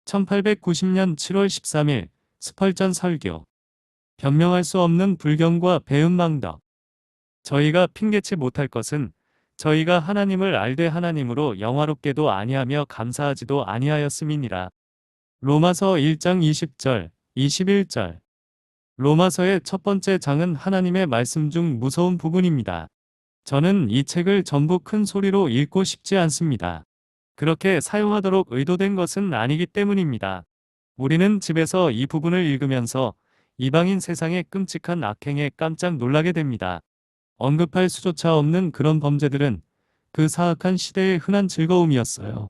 1890년 7월 13일 스펄전 설교. 변명할 수 없는 불경과 배은망덕. 저희가 핑계치 못할 것은 저희가 하나님을 알되 하나님으로 영화롭게도 아니하며 감사하지도 아니하였음이니라. 로마서 1장 20절, 21절. 로마서의 첫 번째 장은 하나님의 말씀 중 무서운 부분입니다. 저는 이 책을 전부 큰 소리로 읽고 싶지 않습니다. 그렇게 사용하도록 의도된 것은 아니기 때문입니다. 우리는 집에서 이 부분을 읽으면서 이방인 세상의 끔찍한 악행에 깜짝 놀라게 됩니다. 언급할 수조차 없는 그런 범죄들은 그 사악한 시대의 흔한 즐거움이었어요.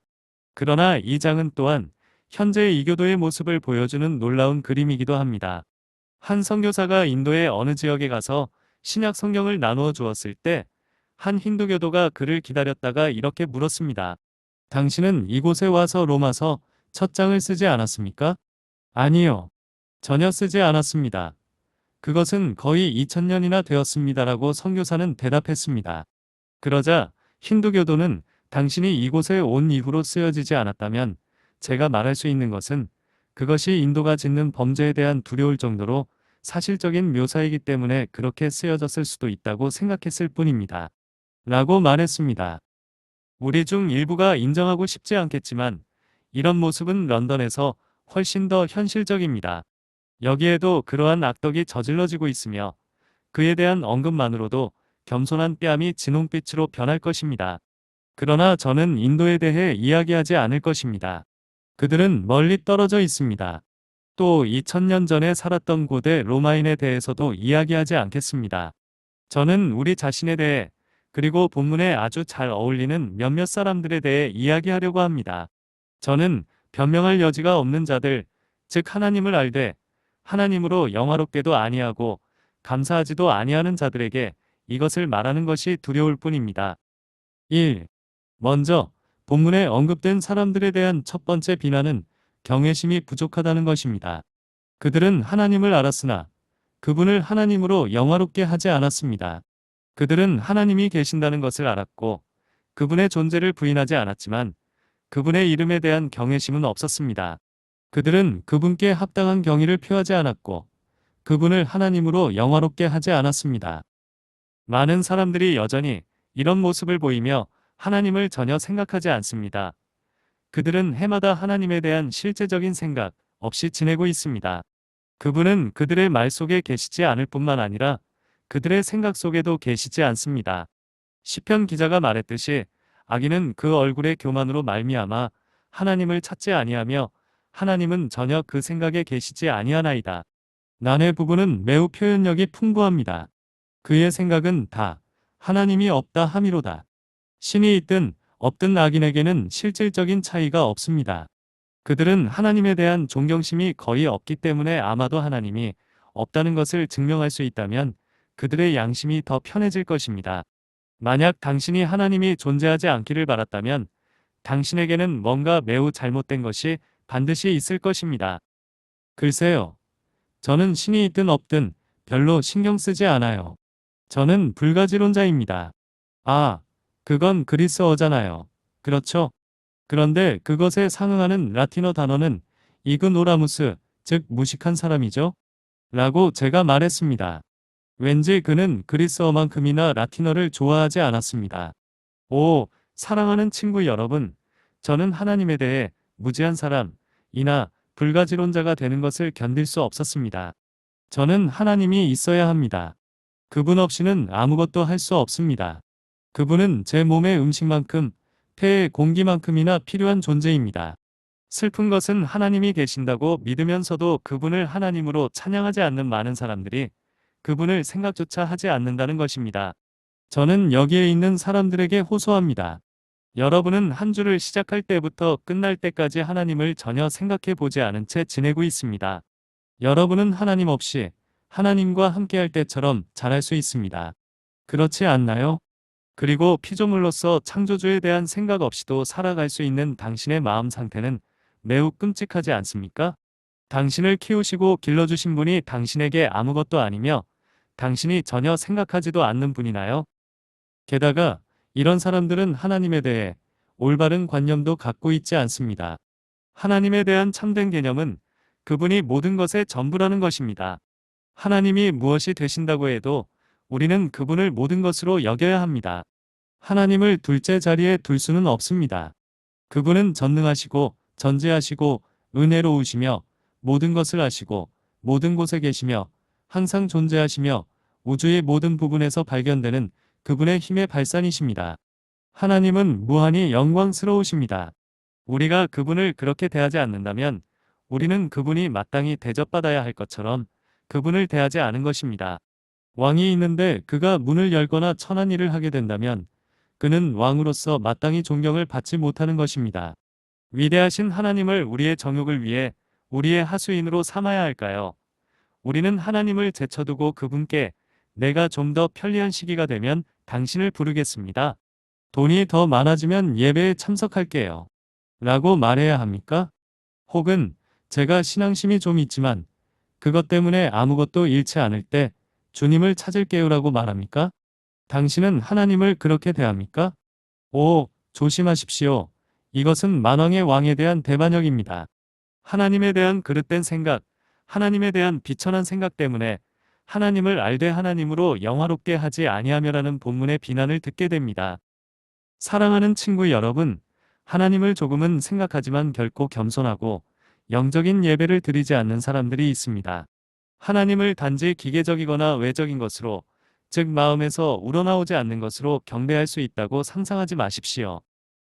그러나 이 장은 또한 현재의 이교도의 모습을 보여주는 놀라운 그림이기도 합니다. 한 선교사가 인도의 어느 지역에 가서 신약 성경을 나누어 주었을 때 한 힌두교도가 그를 기다렸다가 이렇게 물었습니다. 당신은 이곳에 와서 로마서 첫 장을 쓰지 않았습니까? 아니요. 전혀 쓰지 않았습니다. 그것은 거의 2000년이나 되었습니다라고 선교사는 대답했습니다. 그러자 힌두교도는 당신이 이곳에 온 이후로 쓰여지지 않았다면 제가 말할 수 있는 것은 그것이 인도가 짓는 범죄에 대한 두려울 정도로 사실적인 묘사이기 때문에 그렇게 쓰여졌을 수도 있다고 생각했을 뿐입니다. 라고 말했습니다. 우리 중 일부가 인정하고 싶지 않겠지만 이런 모습은 런던에서 훨씬 더 현실적입니다. 여기에도 그러한 악덕이 저질러지고 있으며 그에 대한 언급만으로도 겸손한 뺨이 진홍빛으로 변할 것입니다. 그러나 저는 인도에 대해 이야기하지 않을 것입니다. 그들은 멀리 떨어져 있습니다. 또 2000년 전에 살았던 고대 로마인에 대해서도 이야기하지 않겠습니다. 저는 우리 자신에 대해 그리고 본문에 아주 잘 어울리는 몇몇 사람들에 대해 이야기하려고 합니다. 저는 변명할 여지가 없는 자들, 즉 하나님을 알되 하나님으로 영화롭게도 아니하고 감사하지도 아니하는 자들에게 이것을 말하는 것이 두려울 뿐입니다. 1. 먼저 본문에 언급된 사람들에 대한 첫 번째 비난은 경외심이 부족하다는 것입니다. 그들은 하나님을 알았으나 그분을 하나님으로 영화롭게 하지 않았습니다. 그들은 하나님이 계신다는 것을 알았고 그분의 존재를 부인하지 않았지만 그분의 이름에 대한 경외심은 없었습니다. 그들은 그분께 합당한 경의를 표하지 않았고 그분을 하나님으로 영화롭게 하지 않았습니다. 많은 사람들이 여전히 이런 모습을 보이며 하나님을 전혀 생각하지 않습니다. 그들은 해마다 하나님에 대한 실제적인 생각 없이 지내고 있습니다. 그분은 그들의 말 속에 계시지 않을 뿐만 아니라 그들의 생각 속에도 계시지 않습니다. 시편 기자가 말했듯이 악인은 그 얼굴의 교만으로 말미암아 하나님을 찾지 아니하며 하나님은 전혀 그 생각에 계시지 아니하나이다. 난의 부분은 매우 표현력이 풍부합니다. 그의 생각은 다 하나님이 없다 함이로다. 신이 있든 없든 악인에게는 실질적인 차이가 없습니다. 그들은 하나님에 대한 존경심이 거의 없기 때문에 아마도 하나님이 없다는 것을 증명할 수 있다면 그들의 양심이 더 편해질 것입니다. 만약 당신이 하나님이 존재하지 않기를 바랐다면 당신에게는 뭔가 매우 잘못된 것이 반드시 있을 것입니다. 글쎄요. 저는 신이 있든 없든 별로 신경 쓰지 않아요. 저는 불가지론자입니다. 아, 그건 그리스어잖아요. 그렇죠? 그런데 그것에 상응하는 라틴어 단어는 이그노라무스, 즉 무식한 사람이죠? 라고 제가 말했습니다. 왠지 그는 그리스어만큼이나 라틴어를 좋아하지 않았습니다. 오, 사랑하는 친구 여러분, 저는 하나님에 대해 무지한 사람이나 불가지론자가 되는 것을 견딜 수 없었습니다. 저는 하나님이 있어야 합니다. 그분 없이는 아무것도 할 수 없습니다. 그분은 제 몸의 음식만큼, 폐의 공기만큼이나 필요한 존재입니다. 슬픈 것은 하나님이 계신다고 믿으면서도 그분을 하나님으로 찬양하지 않는 많은 사람들이 그분을 생각조차 하지 않는다는 것입니다. 저는 여기에 있는 사람들에게 호소합니다. 여러분은 한 주를 시작할 때부터 끝날 때까지 하나님을 전혀 생각해 보지 않은 채 지내고 있습니다. 여러분은 하나님 없이 하나님과 함께할 때처럼 잘할 수 있습니다. 그렇지 않나요? 그리고 피조물로서 창조주에 대한 생각 없이도 살아갈 수 있는 당신의 마음 상태는 매우 끔찍하지 않습니까? 당신을 키우시고 길러주신 분이 당신에게 아무것도 아니며 당신이 전혀 생각하지도 않는 분이나요? 게다가 이런 사람들은 하나님에 대해 올바른 관념도 갖고 있지 않습니다. 하나님에 대한 참된 개념은 그분이 모든 것의 전부라는 것입니다. 하나님이 무엇이 되신다고 해도 우리는 그분을 모든 것으로 여겨야 합니다. 하나님을 둘째 자리에 둘 수는 없습니다. 그분은 전능하시고 전지하시고 은혜로우시며 모든 것을 아시고 모든 곳에 계시며 항상 존재하시며 우주의 모든 부분에서 발견되는 그분의 힘의 발산이십니다. 하나님은 무한히 영광스러우십니다. 우리가 그분을 그렇게 대하지 않는다면 우리는 그분이 마땅히 대접받아야 할 것처럼 그분을 대하지 않은 것입니다. 왕이 있는데 그가 문을 열거나 천한 일을 하게 된다면 그는 왕으로서 마땅히 존경을 받지 못하는 것입니다. 위대하신 하나님을 우리의 정욕을 위해 우리의 하수인으로 삼아야 할까요? 우리는 하나님을 제쳐두고 그분께 내가 좀 더 편리한 시기가 되면 당신을 부르겠습니다. 돈이 더 많아지면 예배에 참석할게요. 라고 말해야 합니까? 혹은 제가 신앙심이 좀 있지만 그것 때문에 아무것도 잃지 않을 때 주님을 찾을게요라고 말합니까? 당신은 하나님을 그렇게 대합니까? 오, 조심하십시오. 이것은 만왕의 왕에 대한 대반역입니다. 하나님에 대한 그릇된 생각, 하나님에 대한 비천한 생각 때문에 하나님을 알되 하나님으로 영화롭게 하지 아니하며라는 본문의 비난을 듣게 됩니다. 사랑하는 친구 여러분, 하나님을 조금은 생각하지만 결코 겸손하고 영적인 예배를 드리지 않는 사람들이 있습니다. 하나님을 단지 기계적이거나 외적인 것으로, 즉 마음에서 우러나오지 않는 것으로 경배할 수 있다고 상상하지 마십시오.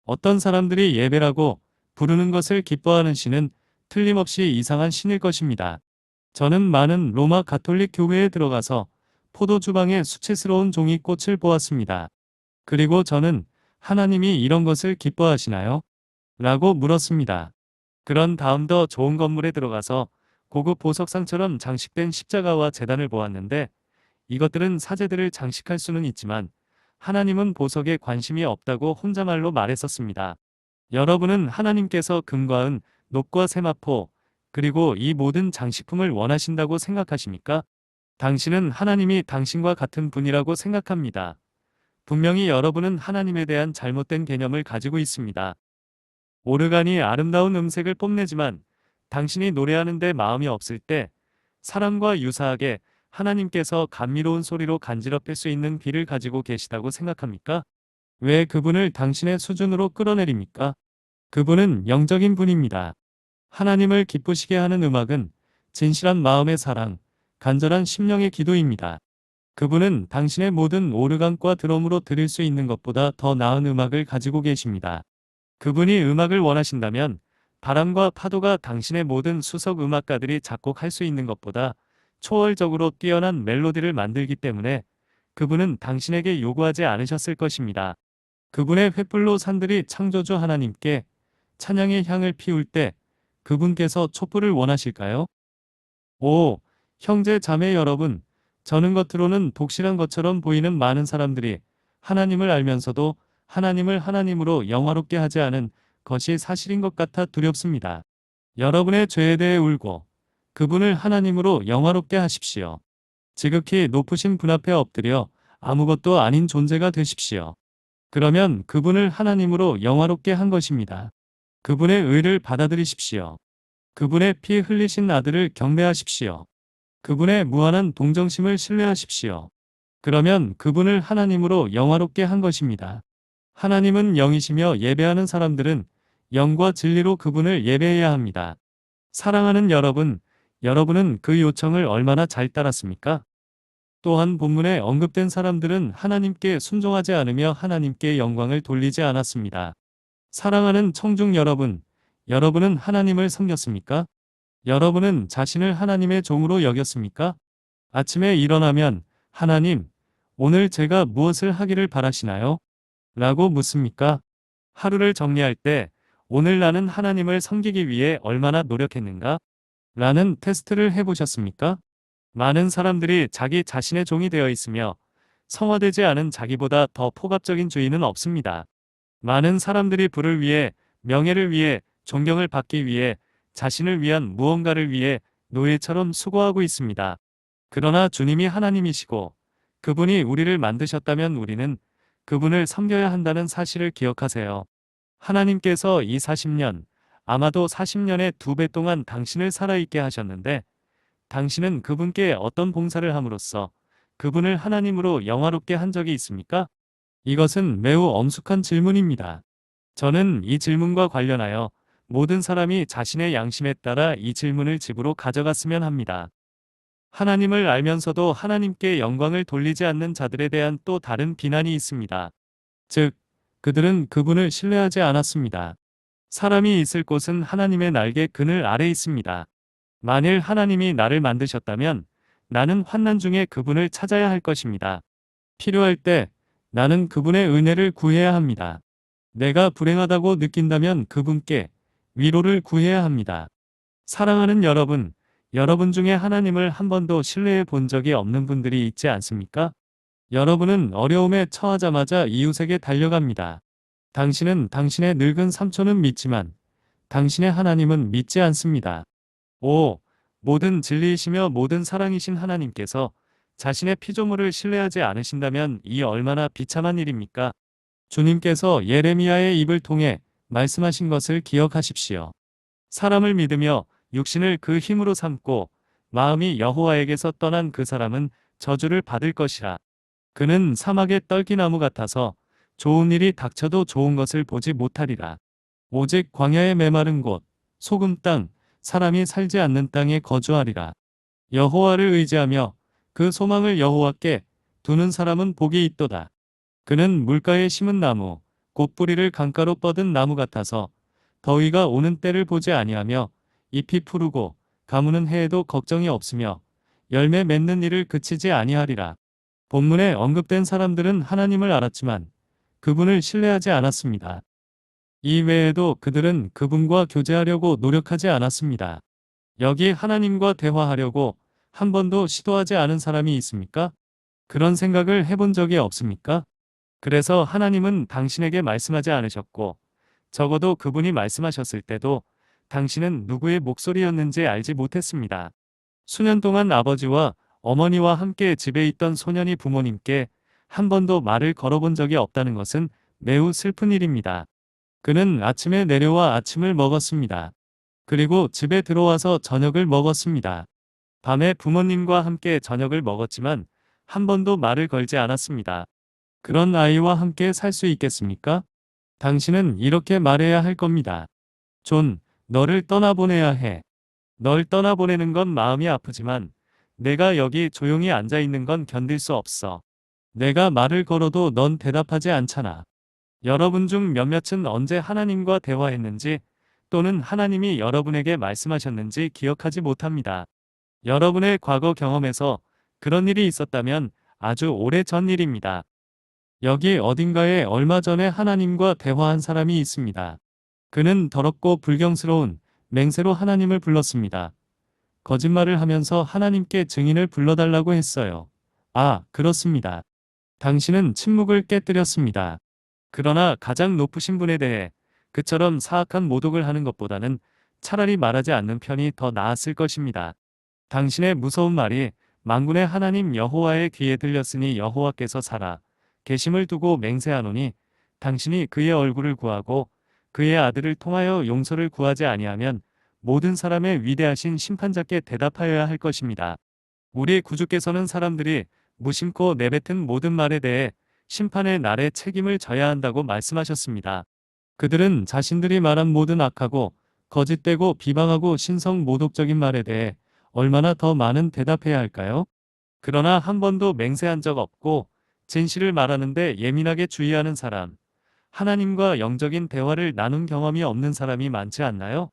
어떤 사람들이 예배라고 부르는 것을 기뻐하는 신은 틀림없이 이상한 신일 것입니다. 저는 많은 로마 가톨릭 교회에 들어가서 포도주방에 수치스러운 종이 꽃을 보았습니다. 그리고 저는 하나님이 이런 것을 기뻐하시나요? 라고 물었습니다. 그런 다음 더 좋은 건물에 들어가서 고급 보석상처럼 장식된 십자가와 제단을 보았는데 이것들은 사제들을 장식할 수는 있지만 하나님은 보석에 관심이 없다고 혼자말로 말했었습니다. 여러분은 하나님께서 금과 은, 녹과 세마포, 그리고 이 모든 장식품을 원하신다고 생각하십니까? 당신은 하나님이 당신과 같은 분이라고 생각합니다. 분명히 여러분은 하나님에 대한 잘못된 개념을 가지고 있습니다. 오르간이 아름다운 음색을 뽐내지만 당신이 노래하는데 마음이 없을 때 사람과 유사하게 하나님께서 감미로운 소리로 간지럽힐 수 있는 귀를 가지고 계시다고 생각합니까? 왜 그분을 당신의 수준으로 끌어내립니까? 그분은 영적인 분입니다. 하나님을 기쁘시게 하는 음악은 진실한 마음의 사랑, 간절한 심령의 기도입니다. 그분은 당신의 모든 오르간과 드럼으로 드릴 수 있는 것보다 더 나은 음악을 가지고 계십니다. 그분이 음악을 원하신다면 바람과 파도가 당신의 모든 수석 음악가들이 작곡할 수 있는 것보다 초월적으로 뛰어난 멜로디를 만들기 때문에 그분은 당신에게 요구하지 않으셨을 것입니다. 그분의 횃불로 산들이 창조주 하나님께 찬양의 향을 피울 때 그분께서 촛불을 원하실까요? 오, 형제 자매 여러분, 저는 겉으로는 독실한 것처럼 보이는 많은 사람들이 하나님을 알면서도 하나님을 하나님으로 영화롭게 하지 않은 것이 사실인 것 같아 두렵습니다. 여러분의 죄에 대해 울고 그분을 하나님으로 영화롭게 하십시오. 지극히 높으신 분 앞에 엎드려 아무것도 아닌 존재가 되십시오. 그러면 그분을 하나님으로 영화롭게 한 것입니다. 그분의 의를 받아들이십시오. 그분의 피 흘리신 아들을 경배하십시오. 그분의 무한한 동정심을 신뢰하십시오. 그러면 그분을 하나님으로 영화롭게 한 것입니다. 하나님은 영이시며 예배하는 사람들은 영과 진리로 그분을 예배해야 합니다. 사랑하는 여러분, 여러분은 그 요청을 얼마나 잘 따랐습니까? 또한 본문에 언급된 사람들은 하나님께 순종하지 않으며 하나님께 영광을 돌리지 않았습니다. 사랑하는 청중 여러분, 여러분은 하나님을 섬겼습니까? 여러분은 자신을 하나님의 종으로 여겼습니까? 아침에 일어나면 하나님, 오늘 제가 무엇을 하기를 바라시나요? 라고 묻습니까? 하루를 정리할 때 오늘 나는 하나님을 섬기기 위해 얼마나 노력했는가? 라는 테스트를 해보셨습니까? 많은 사람들이 자기 자신의 종이 되어 있으며 성화되지 않은 자기보다 더 폭압적인 주인은 없습니다. 많은 사람들이 부를 위해, 명예를 위해, 존경을 받기 위해, 자신을 위한 무언가를 위해 노예처럼 수고하고 있습니다. 그러나 주님이 하나님이시고 그분이 우리를 만드셨다면 우리는 그분을 섬겨야 한다는 사실을 기억하세요. 하나님께서 이 40년 아마도 40년에 2배 동안 당신을 살아있게 하셨는데 당신은 그분께 어떤 봉사를 함으로써 그분을 하나님으로 영화롭게 한 적이 있습니까? 이것은 매우 엄숙한 질문입니다. 저는 이 질문과 관련하여 모든 사람이 자신의 양심에 따라 이 질문을 집으로 가져갔으면 합니다. 하나님을 알면서도 하나님께 영광을 돌리지 않는 자들에 대한 또 다른 비난이 있습니다. 즉, 그들은 그분을 신뢰하지 않았습니다. 사람이 있을 곳은 하나님의 날개 그늘 아래 있습니다. 만일 하나님이 나를 만드셨다면 나는 환난 중에 그분을 찾아야 할 것입니다. 필요할 때 나는 그분의 은혜를 구해야 합니다. 내가 불행하다고 느낀다면 그분께 위로를 구해야 합니다. 사랑하는 여러분, 여러분 중에 하나님을 한 번도 신뢰해 본 적이 없는 분들이 있지 않습니까? 여러분은 어려움에 처하자마자 이웃에게 달려갑니다. 당신은 당신의 늙은 삼촌은 믿지만 당신의 하나님은 믿지 않습니다. 오, 모든 진리이시며 모든 사랑이신 하나님께서 자신의 피조물을 신뢰하지 않으신다면 이 얼마나 비참한 일입니까? 주님께서 예레미야의 입을 통해 말씀하신 것을 기억하십시오. 사람을 믿으며 육신을 그 힘으로 삼고 마음이 여호와에게서 떠난 그 사람은 저주를 받을 것이라. 그는 사막의 떨기나무 같아서 좋은 일이 닥쳐도 좋은 것을 보지 못하리라. 오직 광야의 메마른 곳, 소금 땅, 사람이 살지 않는 땅에 거주하리라. 여호와를 의지하며 그 소망을 여호와께 두는 사람은 복이 있도다. 그는 물가에 심은 나무, 곧 뿌리를 강가로 뻗은 나무 같아서 더위가 오는 때를 보지 아니하며 잎이 푸르고 가무는 해에도 걱정이 없으며 열매 맺는 일을 그치지 아니하리라. 본문에 언급된 사람들은 하나님을 알았지만 그분을 신뢰하지 않았습니다. 이 외에도 그들은 그분과 교제하려고 노력하지 않았습니다. 여기 하나님과 대화하려고 한 번도 시도하지 않은 사람이 있습니까? 그런 생각을 해본 적이 없습니까? 그래서 하나님은 당신에게 말씀하지 않으셨고 적어도 그분이 말씀하셨을 때도 당신은 누구의 목소리였는지 알지 못했습니다. 수년 동안 아버지와 어머니와 함께 집에 있던 소년이 부모님께 한 번도 말을 걸어본 적이 없다는 것은 매우 슬픈 일입니다. 그는 아침에 내려와 아침을 먹었습니다. 그리고 집에 들어와서 저녁을 먹었습니다. 밤에 부모님과 함께 저녁을 먹었지만 한 번도 말을 걸지 않았습니다. 그런 아이와 함께 살 수 있겠습니까? 당신은 이렇게 말해야 할 겁니다. 존, 너를 떠나보내야 해. 널 떠나보내는 건 마음이 아프지만 내가 여기 조용히 앉아 있는 건 견딜 수 없어. 내가 말을 걸어도 넌 대답하지 않잖아. 여러분 중 몇몇은 언제 하나님과 대화했는지 또는 하나님이 여러분에게 말씀하셨는지 기억하지 못합니다. 여러분의 과거 경험에서 그런 일이 있었다면 아주 오래 전 일입니다. 여기 어딘가에 얼마 전에 하나님과 대화한 사람이 있습니다. 그는 더럽고 불경스러운 맹세로 하나님을 불렀습니다. 거짓말을 하면서 하나님께 증인을 불러달라고 했어요. 아, 그렇습니다. 당신은 침묵을 깨뜨렸습니다. 그러나 가장 높으신 분에 대해 그처럼 사악한 모독을 하는 것보다는 차라리 말하지 않는 편이 더 나았을 것입니다. 당신의 무서운 말이 만군의 하나님 여호와의 귀에 들렸으니 여호와께서 살아 계심을 두고 맹세하노니 당신이 그의 얼굴을 구하고 그의 아들을 통하여 용서를 구하지 아니하면 모든 사람의 위대하신 심판자께 대답하여야 할 것입니다. 우리 구주께서는 사람들이 무심코 내뱉은 모든 말에 대해 심판의 날에 책임을 져야 한다고 말씀하셨습니다. 그들은 자신들이 말한 모든 악하고 거짓되고 비방하고 신성 모독적인 말에 대해 얼마나 더 많은 대답해야 할까요? 그러나 한 번도 맹세한 적 없고 진실을 말하는데 예민하게 주의하는 사람, 하나님과 영적인 대화를 나눈 경험이 없는 사람이 많지 않나요?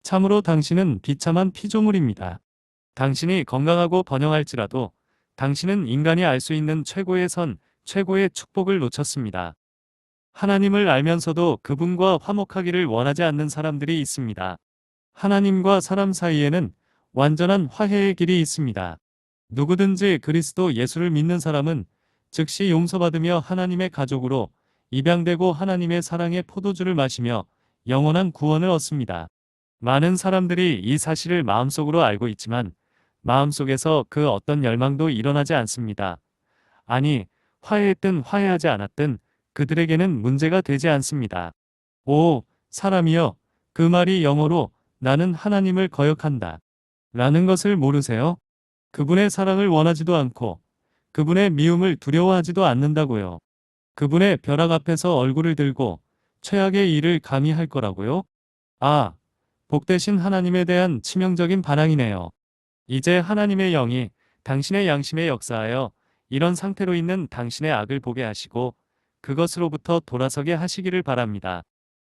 참으로 당신은 비참한 피조물입니다. 당신이 건강하고 번영할지라도 당신은 인간이 알 수 있는 최고의 선, 최고의 축복을 놓쳤습니다. 하나님을 알면서도 그분과 화목하기를 원하지 않는 사람들이 있습니다. 하나님과 사람 사이에는 완전한 화해의 길이 있습니다. 누구든지 그리스도 예수를 믿는 사람은 즉시 용서받으며 하나님의 가족으로 입양되고 하나님의 사랑의 포도주를 마시며 영원한 구원을 얻습니다. 많은 사람들이 이 사실을 마음속으로 알고 있지만 마음속에서 그 어떤 열망도 일어나지 않습니다. 아니, 화해했든 화해하지 않았든 그들에게는 문제가 되지 않습니다. 오, 사람이여, 그 말이 영어로 나는 하나님을 거역한다 라는 것을 모르세요? 그분의 사랑을 원하지도 않고 그분의 미움을 두려워하지도 않는다고요. 그분의 벼락 앞에서 얼굴을 들고 최악의 일을 감히 할 거라고요? 아, 복되신 하나님에 대한 치명적인 반항이네요. 이제 하나님의 영이 당신의 양심에 역사하여 이런 상태로 있는 당신의 악을 보게 하시고 그것으로부터 돌아서게 하시기를 바랍니다.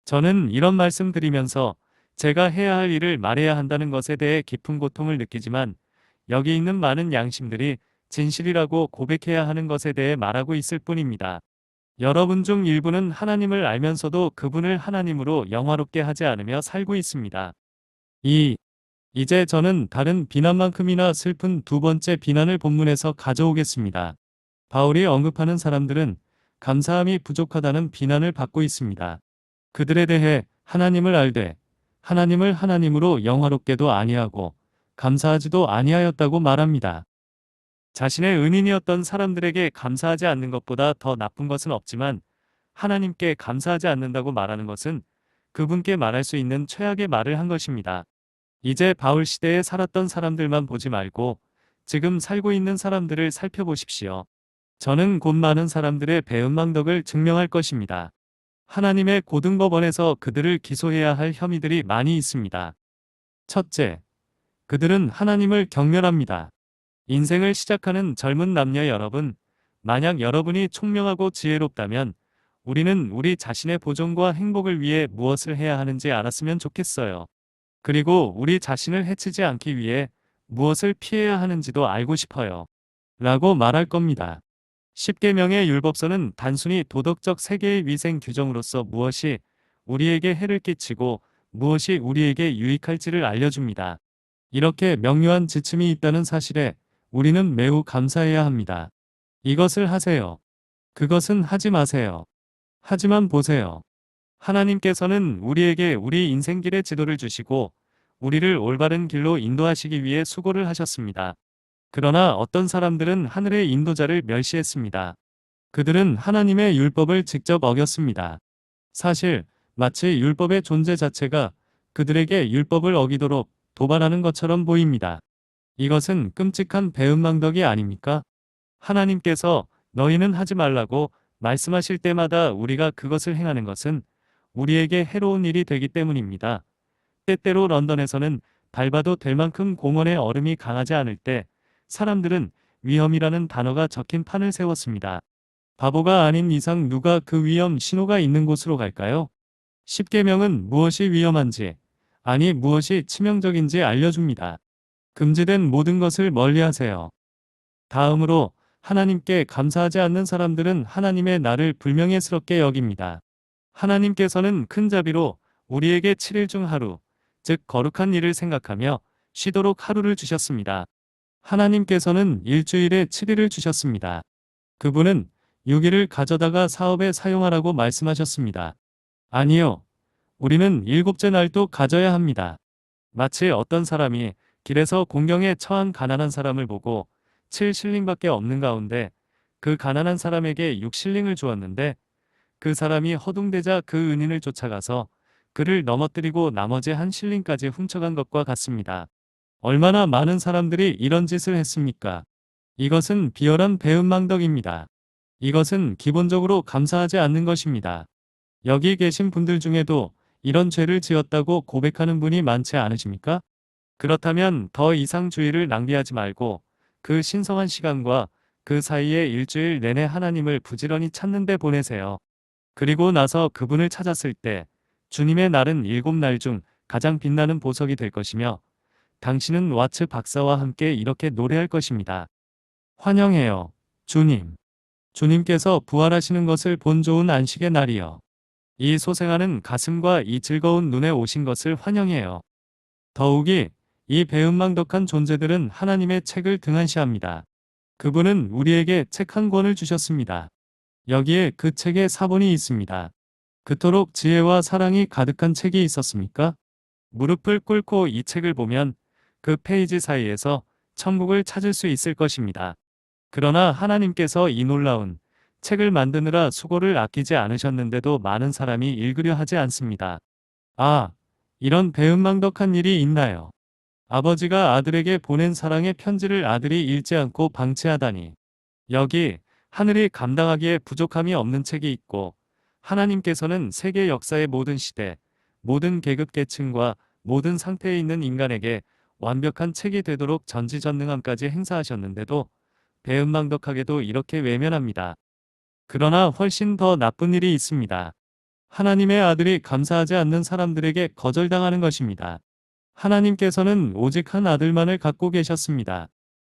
저는 이런 말씀 드리면서 제가 해야 할 일을 말해야 한다는 것에 대해 깊은 고통을 느끼지만 여기 있는 많은 양심들이 진실이라고 고백해야 하는 것에 대해 말하고 있을 뿐입니다. 여러분 중 일부는 하나님을 알면서도 그분을 하나님으로 영화롭게 하지 않으며 살고 있습니다. 이제 저는 다른 비난만큼이나 슬픈 두 번째 비난을 본문에서 가져오겠습니다. 바울이 언급하는 사람들은 감사함이 부족하다는 비난을 받고 있습니다. 그들에 대해 하나님을 알되 하나님을 하나님으로 영화롭게도 아니하고 감사하지도 아니하였다고 말합니다. 자신의 은인이었던 사람들에게 감사하지 않는 것보다 더 나쁜 것은 없지만 하나님께 감사하지 않는다고 말하는 것은 그분께 말할 수 있는 최악의 말을 한 것입니다. 이제 바울 시대에 살았던 사람들만 보지 말고 지금 살고 있는 사람들을 살펴보십시오. 저는 곧 많은 사람들의 배은망덕을 증명할 것입니다. 하나님의 고등법원에서 그들을 기소해야 할 혐의들이 많이 있습니다. 첫째, 그들은 하나님을 경멸합니다. 인생을 시작하는 젊은 남녀 여러분, 만약 여러분이 총명하고 지혜롭다면 우리는 우리 자신의 보존과 행복을 위해 무엇을 해야 하는지 알았으면 좋겠어요. 그리고 우리 자신을 해치지 않기 위해 무엇을 피해야 하는지도 알고 싶어요. 라고 말할 겁니다. 십계명의 율법서는 단순히 도덕적 세계의 위생 규정으로서 무엇이 우리에게 해를 끼치고 무엇이 우리에게 유익할지를 알려줍니다. 이렇게 명료한 지침이 있다는 사실에 우리는 매우 감사해야 합니다. 이것을 하세요. 그것은 하지 마세요. 하지만 보세요. 하나님께서는 우리에게 우리 인생길의 지도를 주시고 우리를 올바른 길로 인도하시기 위해 수고를 하셨습니다. 그러나 어떤 사람들은 하늘의 인도자를 멸시했습니다. 그들은 하나님의 율법을 직접 어겼습니다. 사실 마치 율법의 존재 자체가 그들에게 율법을 어기도록 도발하는 것처럼 보입니다. 이것은 끔찍한 배은망덕이 아닙니까? 하나님께서 너희는 하지 말라고 말씀하실 때마다 우리가 그것을 행하는 것은 우리에게 해로운 일이 되기 때문입니다. 때때로 런던에서는 밟아도 될 만큼 공원의 얼음이 강하지 않을 때 사람들은 위험이라는 단어가 적힌 판을 세웠습니다. 바보가 아닌 이상 누가 그 위험 신호가 있는 곳으로 갈까요? 십계명은 무엇이 위험한지, 아니 무엇이 치명적인지 알려줍니다. 금지된 모든 것을 멀리하세요. 다음으로 하나님께 감사하지 않는 사람들은 하나님의 날을 불명예스럽게 여깁니다. 하나님께서는 큰 자비로 우리에게 7일 중 하루, 즉 거룩한 일을 생각하며 쉬도록 하루를 주셨습니다. 하나님께서는 일주일에 7일을 주셨습니다. 그분은 6일을 가져다가 사업에 사용하라고 말씀하셨습니다. 아니요. 우리는 7째 날도 가져야 합니다. 마치 어떤 사람이 길에서 공경에 처한 가난한 사람을 보고 7실링밖에 없는 가운데 그 가난한 사람에게 6실링을 주었는데 그 사람이 허둥대자 그 은인을 쫓아가서 그를 넘어뜨리고 나머지 1실링까지 훔쳐간 것과 같습니다. 얼마나 많은 사람들이 이런 짓을 했습니까? 이것은 비열한 배은망덕입니다. 이것은 기본적으로 감사하지 않는 것입니다. 여기 계신 분들 중에도 이런 죄를 지었다고 고백하는 분이 많지 않으십니까? 그렇다면 더 이상 주의를 낭비하지 말고 그 신성한 시간과 그 사이에 일주일 내내 하나님을 부지런히 찾는 데 보내세요. 그리고 나서 그분을 찾았을 때 주님의 날은 7날 중 가장 빛나는 보석이 될 것이며 당신은 와츠 박사와 함께 이렇게 노래할 것입니다. 환영해요. 주님. 주님께서 부활하시는 것을 본 좋은 안식의 날이여. 이 소생하는 가슴과 이 즐거운 눈에 오신 것을 환영해요. 더욱이 이 배은망덕한 존재들은 하나님의 책을 등한시합니다. 그분은 우리에게 책 한 권을 주셨습니다. 여기에 그 책의 사본이 있습니다. 그토록 지혜와 사랑이 가득한 책이 있었습니까? 무릎을 꿇고 이 책을 보면 그 페이지 사이에서 천국을 찾을 수 있을 것입니다. 그러나 하나님께서 이 놀라운 책을 만드느라 수고를 아끼지 않으셨는데도 많은 사람이 읽으려 하지 않습니다. 아, 이런 배은망덕한 일이 있나요? 아버지가 아들에게 보낸 사랑의 편지를 아들이 읽지 않고 방치하다니. 여기 하늘이 감당하기에 부족함이 없는 책이 있고 하나님께서는 세계 역사의 모든 시대, 모든 계급 계층과 모든 상태에 있는 인간에게 완벽한 책이 되도록 전지전능함까지 행사하셨는데도 배은망덕하게도 이렇게 외면합니다. 그러나 훨씬 더 나쁜 일이 있습니다. 하나님의 아들이 감사하지 않는 사람들에게 거절당하는 것입니다. 하나님께서는 오직 한 아들만을 갖고 계셨습니다.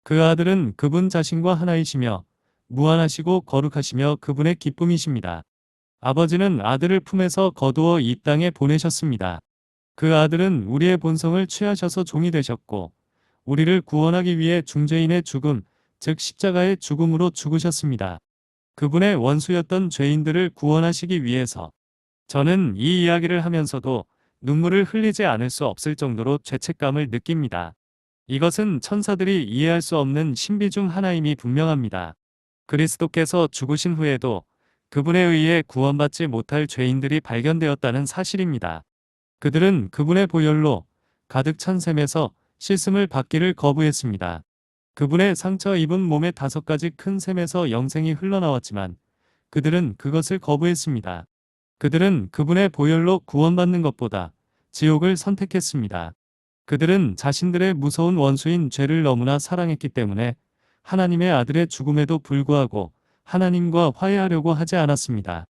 그 아들은 그분 자신과 하나이시며 무한하시고 거룩하시며 그분의 기쁨이십니다. 아버지는 아들을 품에서 거두어 이 땅에 보내셨습니다. 그 아들은 우리의 본성을 취하셔서 종이 되셨고 우리를 구원하기 위해 중죄인의 죽음, 즉 십자가의 죽음으로 죽으셨습니다. 그분의 원수였던 죄인들을 구원하시기 위해서. 저는 이 이야기를 하면서도 눈물을 흘리지 않을 수 없을 정도로 죄책감을 느낍니다. 이것은 천사들이 이해할 수 없는 신비 중 하나임이 분명합니다. 그리스도께서 죽으신 후에도 그분에 의해 구원받지 못할 죄인들이 발견되었다는 사실입니다. 그들은 그분의 보혈로 가득 찬 샘에서 씻음을 받기를 거부했습니다. 그분의 상처 입은 몸의 5가지 큰 샘에서 영생이 흘러나왔지만 그들은 그것을 거부했습니다. 그들은 그분의 보혈로 구원받는 것보다 지옥을 선택했습니다. 그들은 자신들의 무서운 원수인 죄를 너무나 사랑했기 때문에 하나님의 아들의 죽음에도 불구하고 하나님과 화해하려고 하지 않았습니다.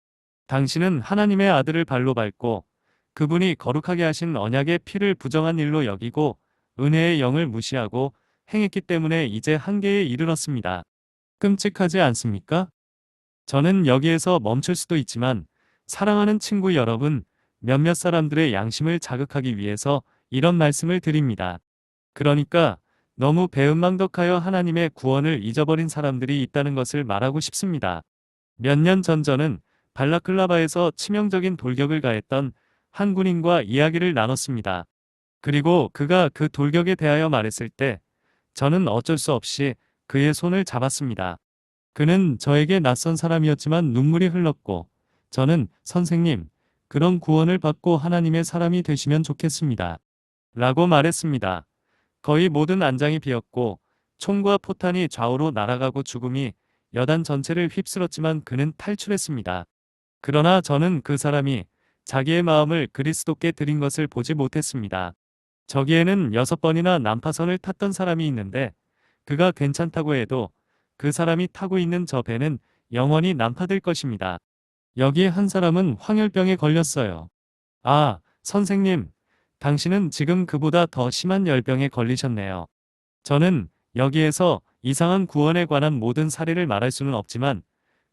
당신은 하나님의 아들을 발로 밟고 그분이 거룩하게 하신 언약의 피를 부정한 일로 여기고 은혜의 영을 무시하고 행했기 때문에 이제 한계에 이르렀습니다. 끔찍하지 않습니까? 저는 여기에서 멈출 수도 있지만 사랑하는 친구 여러분, 몇몇 사람들의 양심을 자극하기 위해서 이런 말씀을 드립니다. 그러니까 너무 배은망덕하여 하나님의 구원을 잊어버린 사람들이 있다는 것을 말하고 싶습니다. 몇 년 전 저는 발라클라바에서 치명적인 돌격을 가했던 한 군인과 이야기를 나눴습니다. 그리고 그가 그 돌격에 대하여 말했을 때 저는 어쩔 수 없이 그의 손을 잡았습니다. 그는 저에게 낯선 사람이었지만 눈물이 흘렀고 저는 선생님, 그런 구원을 받고 하나님의 사람이 되시면 좋겠습니다. 라고 말했습니다. 거의 모든 안장이 비었고 총과 포탄이 좌우로 날아가고 죽음이 여단 전체를 휩쓸었지만 그는 탈출했습니다. 그러나 저는 그 사람이 자기의 마음을 그리스도께 드린 것을 보지 못했습니다. 저기에는 6번이나 난파선을 탔던 사람이 있는데 그가 괜찮다고 해도 그 사람이 타고 있는 저 배는 영원히 난파될 것입니다. 여기 한 사람은 황열병에 걸렸어요. 아, 선생님, 당신은 지금 그보다 더 심한 열병에 걸리셨네요. 저는 여기에서 이상한 구원에 관한 모든 사례를 말할 수는 없지만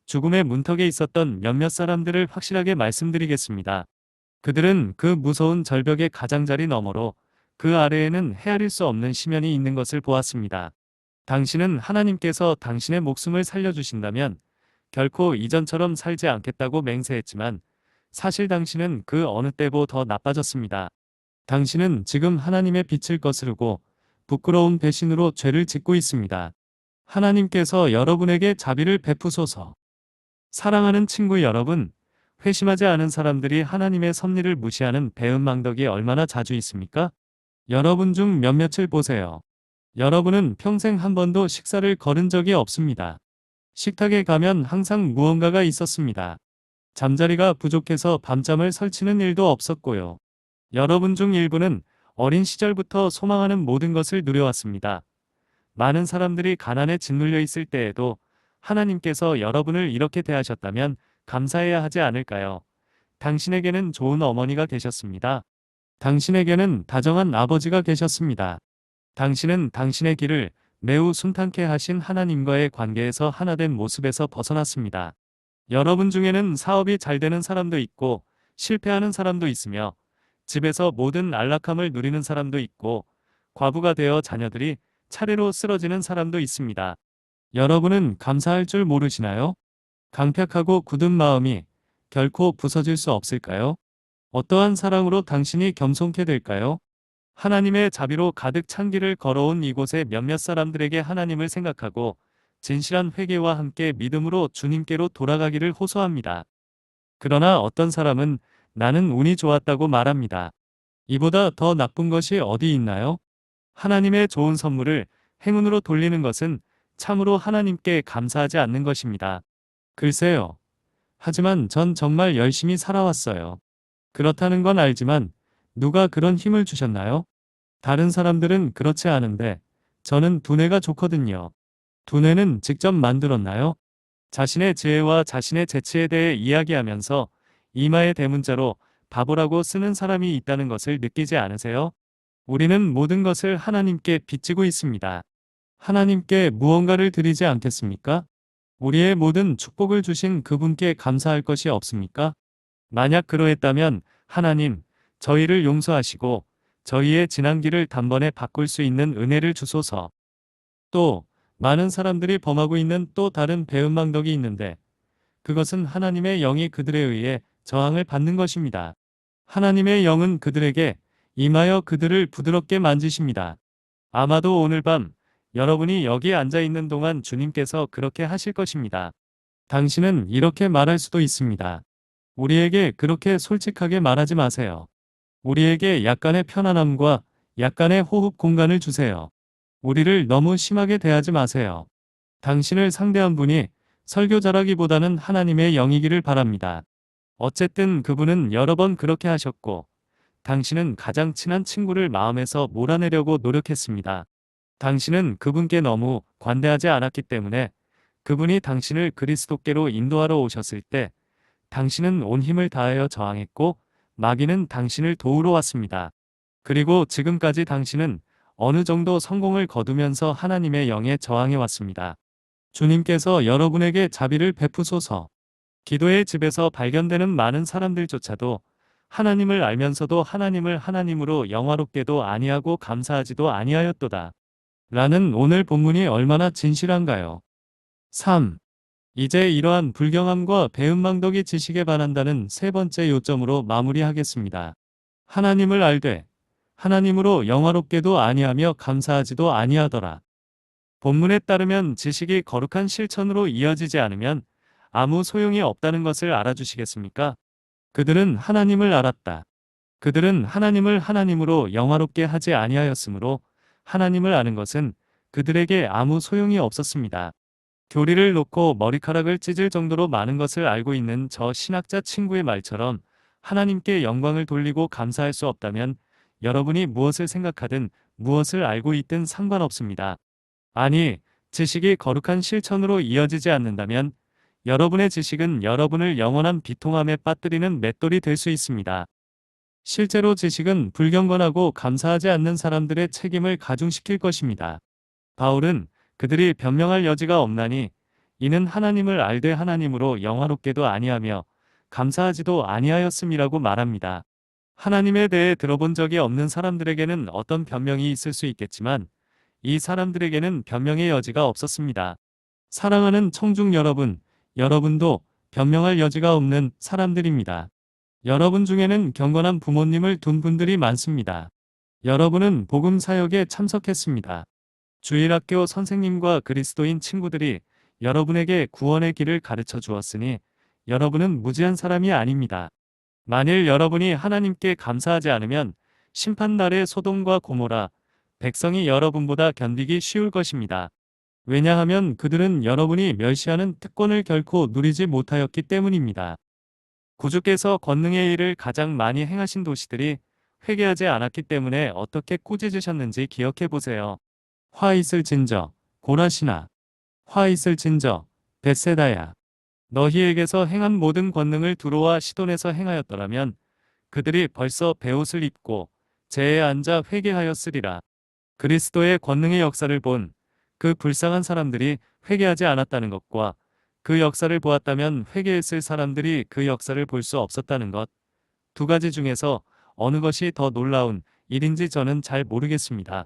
죽음의 문턱에 있었던 몇몇 사람들을 확실하게 말씀드리겠습니다. 그들은 그 무서운 절벽의 가장자리 너머로 그 아래에는 헤아릴 수 없는 심연이 있는 것을 보았습니다. 당신은 하나님께서 당신의 목숨을 살려주신다면 결코 이전처럼 살지 않겠다고 맹세했지만 사실 당신은 그 어느 때보 더 나빠졌습니다. 당신은 지금 하나님의 빛을 거스르고 부끄러운 배신으로 죄를 짓고 있습니다. 하나님께서 여러분에게 자비를 베푸소서. 사랑하는 친구 여러분, 회심하지 않은 사람들이 하나님의 섭리를 무시하는 배은망덕이 얼마나 자주 있습니까? 여러분 중 몇몇을 보세요. 여러분은 평생 한 번도 식사를 거른 적이 없습니다. 식탁에 가면 항상 무언가가 있었습니다. 잠자리가 부족해서 밤잠을 설치는 일도 없었고요. 여러분 중 일부는 어린 시절부터 소망하는 모든 것을 누려왔습니다. 많은 사람들이 가난에 짓눌려 있을 때에도 하나님께서 여러분을 이렇게 대하셨다면 감사해야 하지 않을까요? 당신에게는 좋은 어머니가 계셨습니다. 당신에게는 다정한 아버지가 계셨습니다. 당신은 당신의 길을 매우 순탄케 하신 하나님과의 관계에서 하나된 모습에서 벗어났습니다. 여러분 중에는 사업이 잘 되는 사람도 있고 실패하는 사람도 있으며 집에서 모든 안락함을 누리는 사람도 있고 과부가 되어 자녀들이 차례로 쓰러지는 사람도 있습니다. 여러분은 감사할 줄 모르시나요? 강팍하고 굳은 마음이 결코 부서질 수 없을까요? 어떠한 사랑으로 당신이 겸손케 될까요? 하나님의 자비로 가득 찬 길을 걸어온 이곳의 몇몇 사람들에게 하나님을 생각하고 진실한 회개와 함께 믿음으로 주님께로 돌아가기를 호소합니다. 그러나 어떤 사람은 나는 운이 좋았다고 말합니다. 이보다 더 나쁜 것이 어디 있나요? 하나님의 좋은 선물을 행운으로 돌리는 것은 참으로 하나님께 감사하지 않는 것입니다. 글쎄요. 하지만 전 정말 열심히 살아왔어요. 그렇다는 건 알지만 누가 그런 힘을 주셨나요? 다른 사람들은 그렇지 않은데 저는 두뇌가 좋거든요. 두뇌는 직접 만들었나요? 자신의 지혜와 자신의 재치에 대해 이야기하면서 이마에 대문자로 바보라고 쓰는 사람이 있다는 것을 느끼지 않으세요? 우리는 모든 것을 하나님께 빚지고 있습니다. 하나님께 무언가를 드리지 않겠습니까? 우리의 모든 축복을 주신 그분께 감사할 것이 없습니까? 만약 그러했다면 하나님, 저희를 용서하시고 저희의 지난 길을 단번에 바꿀 수 있는 은혜를 주소서. 또 많은 사람들이 범하고 있는 또 다른 배은망덕이 있는데 그것은 하나님의 영이 그들에 의해 저항을 받는 것입니다. 하나님의 영은 그들에게 임하여 그들을 부드럽게 만지십니다. 아마도 오늘 밤 여러분이 여기 앉아 있는 동안 주님께서 그렇게 하실 것입니다. 당신은 이렇게 말할 수도 있습니다. 우리에게 그렇게 솔직하게 말하지 마세요. 우리에게 약간의 편안함과 약간의 호흡 공간을 주세요. 우리를 너무 심하게 대하지 마세요. 당신을 상대한 분이 설교자라기보다는 하나님의 영이기를 바랍니다. 어쨌든 그분은 여러 번 그렇게 하셨고, 당신은 가장 친한 친구를 마음에서 몰아내려고 노력했습니다. 당신은 그분께 너무 관대하지 않았기 때문에 그분이 당신을 그리스도께로 인도하러 오셨을 때 당신은 온 힘을 다하여 저항했고 마귀는 당신을 도우러 왔습니다. 그리고 지금까지 당신은 어느 정도 성공을 거두면서 하나님의 영에 저항해 왔습니다. 주님께서 여러분에게 자비를 베푸소서. 기도의 집에서 발견되는 많은 사람들조차도 하나님을 알면서도 하나님을 하나님으로 영화롭게도 아니하고 감사하지도 아니하였도다. 라는 오늘 본문이 얼마나 진실한가요? 3. 이제 이러한 불경함과 배은망덕이 지식에 반한다는 세 번째 요점으로 마무리하겠습니다. 하나님을 알되 하나님으로 영화롭게도 아니하며 감사하지도 아니하더라. 본문에 따르면 지식이 거룩한 실천으로 이어지지 않으면 아무 소용이 없다는 것을 알아주시겠습니까? 그들은 하나님을 알았다. 그들은 하나님을 하나님으로 영화롭게 하지 아니하였으므로 하나님을 아는 것은 그들에게 아무 소용이 없었습니다. 교리를 놓고 머리카락을 찢을 정도로 많은 것을 알고 있는 저 신학자 친구의 말처럼 하나님께 영광을 돌리고 감사할 수 없다면 여러분이 무엇을 생각하든 무엇을 알고 있든 상관없습니다. 아니, 지식이 거룩한 실천으로 이어지지 않는다면 여러분의 지식은 여러분을 영원한 비통함에 빠뜨리는 맷돌이 될 수 있습니다. 실제로 지식은 불경건하고 감사하지 않는 사람들의 책임을 가중시킬 것입니다. 바울은 그들이 변명할 여지가 없나니 이는 하나님을 알되 하나님으로 영화롭게도 아니하며 감사하지도 아니하였음이라고 말합니다. 하나님에 대해 들어본 적이 없는 사람들에게는 어떤 변명이 있을 수 있겠지만 이 사람들에게는 변명의 여지가 없었습니다. 사랑하는 청중 여러분, 여러분도 변명할 여지가 없는 사람들입니다. 여러분 중에는 경건한 부모님을 둔 분들이 많습니다. 여러분은 복음 사역에 참석했습니다. 주일학교 선생님과 그리스도인 친구들이 여러분에게 구원의 길을 가르쳐 주었으니 여러분은 무지한 사람이 아닙니다. 만일 여러분이 하나님께 감사하지 않으면 심판날의 소돔과 고모라 백성이 여러분보다 견디기 쉬울 것입니다. 왜냐하면 그들은 여러분이 멸시하는 특권을 결코 누리지 못하였기 때문입니다. 구주께서 권능의 일을 가장 많이 행하신 도시들이 회개하지 않았기 때문에 어떻게 꾸짖으셨는지 기억해 보세요. 화 있을진저 고라시나, 화 있을진저 벳세다야. 너희에게서 행한 모든 권능을 두로와 시돈에서 행하였더라면 그들이 벌써 베옷을 입고 제에 앉아 회개하였으리라. 그리스도의 권능의 역사를 본 그 불쌍한 사람들이 회개하지 않았다는 것과 그 역사를 보았다면 회개했을 사람들이 그 역사를 볼 수 없었다는 것, 두 가지 중에서 어느 것이 더 놀라운 일인지 저는 잘 모르겠습니다.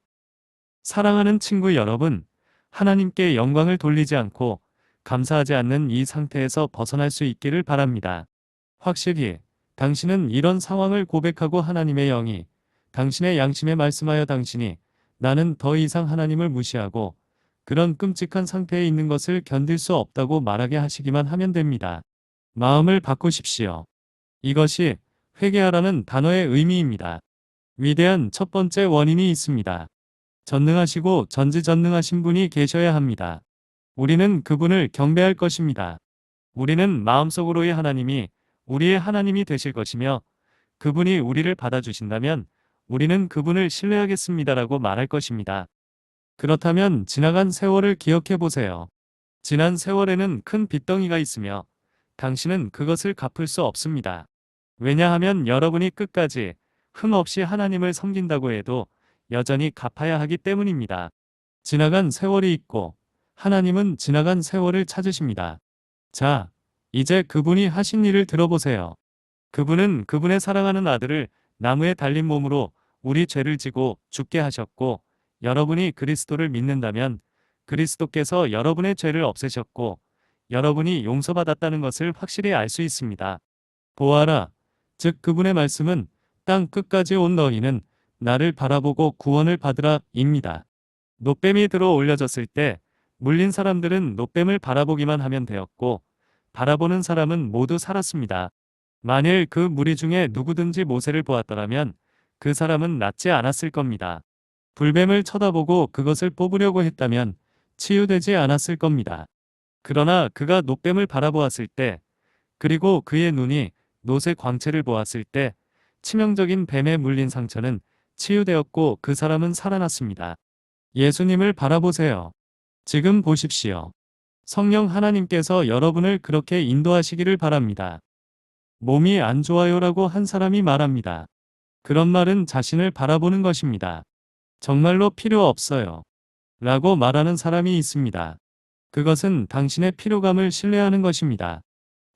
사랑하는 친구 여러분, 하나님께 영광을 돌리지 않고 감사하지 않는 이 상태에서 벗어날 수 있기를 바랍니다. 확실히 당신은 이런 상황을 고백하고 하나님의 영이 당신의 양심에 말씀하여 당신이 나는 더 이상 하나님을 무시하고 그런 끔찍한 상태에 있는 것을 견딜 수 없다고 말하게 하시기만 하면 됩니다. 마음을 바꾸십시오. 이것이 회개하라는 단어의 의미입니다. 위대한 첫 번째 원인이 있습니다. 전능하시고 전지전능하신 분이 계셔야 합니다. 우리는 그분을 경배할 것입니다. 우리는 마음속으로의 하나님이 우리의 하나님이 되실 것이며 그분이 우리를 받아주신다면 우리는 그분을 신뢰하겠습니다라고 말할 것입니다. 그렇다면 지나간 세월을 기억해 보세요. 지난 세월에는 큰 빚덩이가 있으며 당신은 그것을 갚을 수 없습니다. 왜냐하면 여러분이 끝까지 흠없이 하나님을 섬긴다고 해도 여전히 갚아야 하기 때문입니다. 지나간 세월이 있고 하나님은 지나간 세월을 찾으십니다. 자, 이제 그분이 하신 일을 들어보세요. 그분은 그분의 사랑하는 아들을 나무에 달린 몸으로 우리 죄를 지고 죽게 하셨고 여러분이 그리스도를 믿는다면 그리스도께서 여러분의 죄를 없애셨고 여러분이 용서받았다는 것을 확실히 알 수 있습니다. 보아라. 즉 그분의 말씀은 땅 끝까지 온 너희는 나를 바라보고 구원을 받으라 입니다. 놋뱀이 들어 올려졌을 때 물린 사람들은 놋뱀을 바라보기만 하면 되었고 바라보는 사람은 모두 살았습니다. 만일 그 무리 중에 누구든지 모세를 보았더라면 그 사람은 낫지 않았을 겁니다. 불뱀을 쳐다보고 그것을 뽑으려고 했다면 치유되지 않았을 겁니다. 그러나 그가 놋뱀을 바라보았을 때 그리고 그의 눈이 놋의 광채를 보았을 때 치명적인 뱀에 물린 상처는 치유되었고 그 사람은 살아났습니다. 예수님을 바라보세요. 지금 보십시오. 성령 하나님께서 여러분을 그렇게 인도하시기를 바랍니다. 몸이 안 좋아요라고 한 사람이 말합니다. 그런 말은 자신을 바라보는 것입니다. 정말로 필요 없어요. 라고 말하는 사람이 있습니다. 그것은 당신의 피로감을 신뢰하는 것입니다.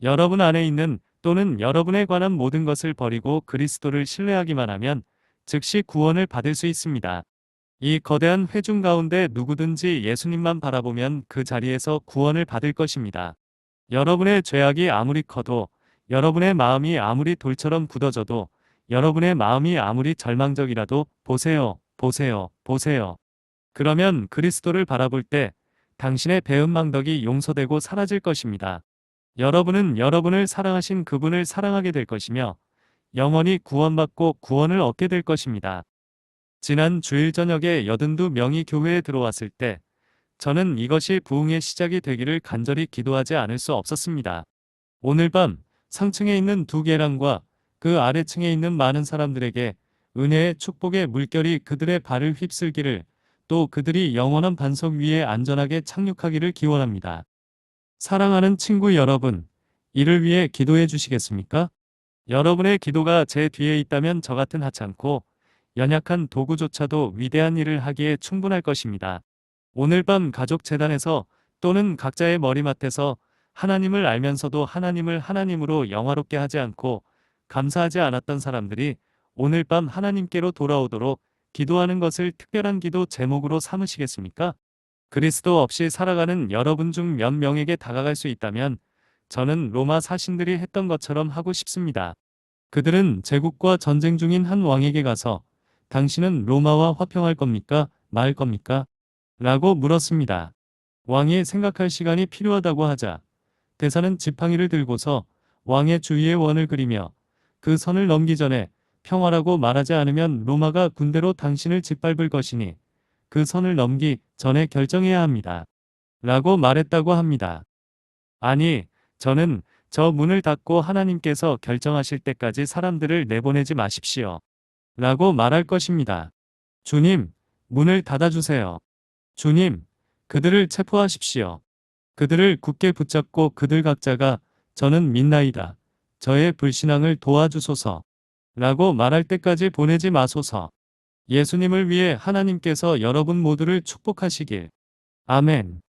여러분 안에 있는 또는 여러분에 관한 모든 것을 버리고 그리스도를 신뢰하기만 하면 즉시 구원을 받을 수 있습니다. 이 거대한 회중 가운데 누구든지 예수님만 바라보면 그 자리에서 구원을 받을 것입니다. 여러분의 죄악이 아무리 커도 여러분의 마음이 아무리 돌처럼 굳어져도 여러분의 마음이 아무리 절망적이라도 보세요, 보세요, 보세요. 그러면 그리스도를 바라볼 때 당신의 배은망덕이 용서되고 사라질 것입니다. 여러분은 여러분을 사랑하신 그분을 사랑하게 될 것이며 영원히 구원받고 구원을 얻게 될 것입니다. 지난 주일 저녁에 82명이 교회에 들어왔을 때 저는 이것이 부흥의 시작이 되기를 간절히 기도하지 않을 수 없었습니다. 오늘 밤 상층에 있는 두 계랑과 그 아래층에 있는 많은 사람들에게 은혜의 축복의 물결이 그들의 발을 휩쓸기를 또 그들이 영원한 반석 위에 안전하게 착륙하기를 기원합니다. 사랑하는 친구 여러분, 이를 위해 기도해 주시겠습니까? 여러분의 기도가 제 뒤에 있다면 저 같은 하찮고 연약한 도구조차도 위대한 일을 하기에 충분할 것입니다. 오늘 밤 가족 재단에서 또는 각자의 머리맡에서 하나님을 알면서도 하나님을 하나님으로 영화롭게 하지 않고 감사하지 않았던 사람들이 오늘 밤 하나님께로 돌아오도록 기도하는 것을 특별한 기도 제목으로 삼으시겠습니까? 그리스도 없이 살아가는 여러분 중 몇 명에게 다가갈 수 있다면 저는 로마 사신들이 했던 것처럼 하고 싶습니다. 그들은 제국과 전쟁 중인 한 왕에게 가서 당신은 로마와 화평할 겁니까? 말 겁니까? 라고 물었습니다. 왕이 생각할 시간이 필요하다고 하자 대사는 지팡이를 들고서 왕의 주위에 원을 그리며 그 선을 넘기 전에 평화라고 말하지 않으면 로마가 군대로 당신을 짓밟을 것이니 그 선을 넘기 전에 결정해야 합니다. 라고 말했다고 합니다. 아니, 저는 저 문을 닫고 하나님께서 결정하실 때까지 사람들을 내보내지 마십시오. 라고 말할 것입니다. 주님, 문을 닫아주세요. 주님, 그들을 체포하십시오. 그들을 굳게 붙잡고 그들 각자가 저는 믿나이다. 저의 불신앙을 도와주소서. 라고 말할 때까지 보내지 마소서. 예수님을 위해 하나님께서 여러분 모두를 축복하시길. 아멘.